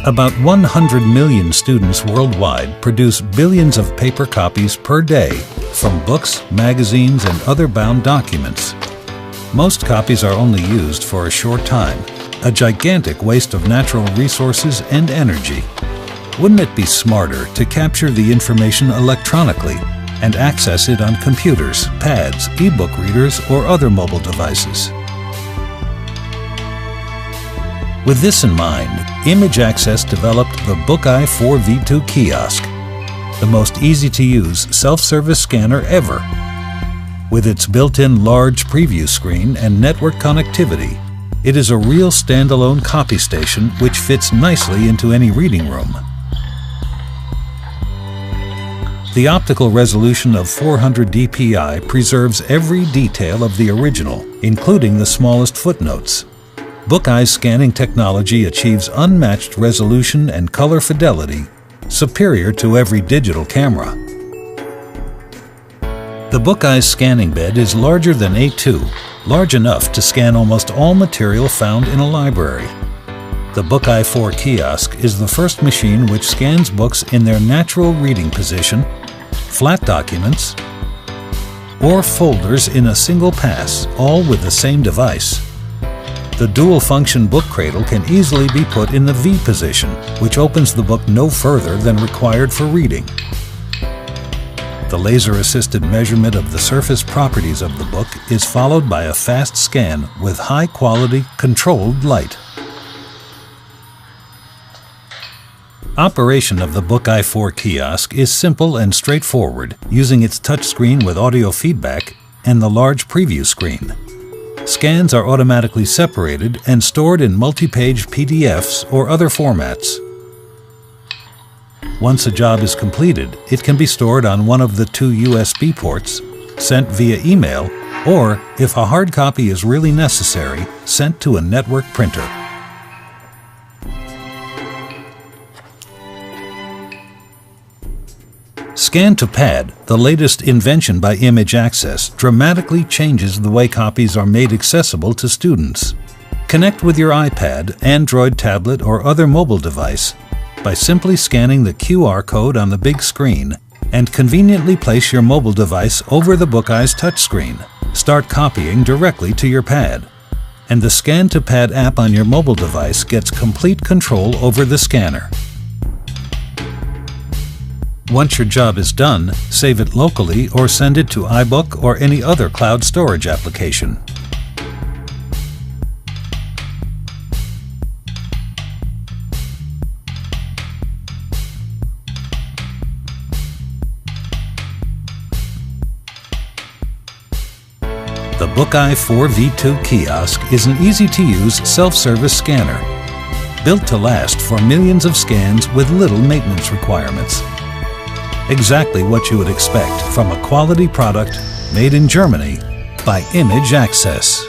About 100 million students worldwide produce billions of paper copies per day from books, magazines, and other bound documents. Most copies are only used for a short time, a gigantic waste of natural resources and energy. Wouldn't it be smarter to capture the information electronically and access it on computers, pads, e-book readers, or other mobile devices? With this in mind, Image Access developed the BookTEK for V2 Kiosk, the most easy-to-use self-service scanner ever. With its built-in large preview screen and network connectivity, it is a real standalone copy station which fits nicely into any reading room. The optical resolution of 400 dpi preserves every detail of the original, including the smallest footnotes. BookTEK's scanning technology achieves unmatched resolution and color fidelity, superior to every digital camera. The BookTEK's scanning bed is larger than A2, large enough to scan almost all material found in a library. The BookTEK for Kiosk is the first machine which scans books in their natural reading position, flat documents, or folders in a single pass, all with the same device. The dual-function book cradle can easily be put in the V position, which opens the book no further than required for reading. The laser-assisted measurement of the surface properties of the book is followed by a fast scan with high-quality, controlled light. Operation of the BookTEK for Kiosk is simple and straightforward, using its touchscreen with audio feedback and the large preview screen. Scans are automatically separated and stored in multi-page PDFs or other formats. Once a job is completed, it can be stored on one of the 2 USB ports, sent via email, or, if a hard copy is really necessary, sent to a network printer. Scan to Pad, the latest invention by Image Access, dramatically changes the way copies are made accessible to students. Connect with your iPad, Android tablet, or other mobile device by simply scanning the QR code on the big screen and conveniently place your mobile device over the BookTEK's touchscreen. Start copying directly to your pad. And the Scan to Pad app on your mobile device gets complete control over the scanner. Once your job is done, save it locally or send it to iBook or any other cloud storage application. The BookTEK for V2 Kiosk is an easy-to-use self-service scanner, built to last for millions of scans with little maintenance requirements. Exactly what you would expect from a quality product made in Germany by Image Access.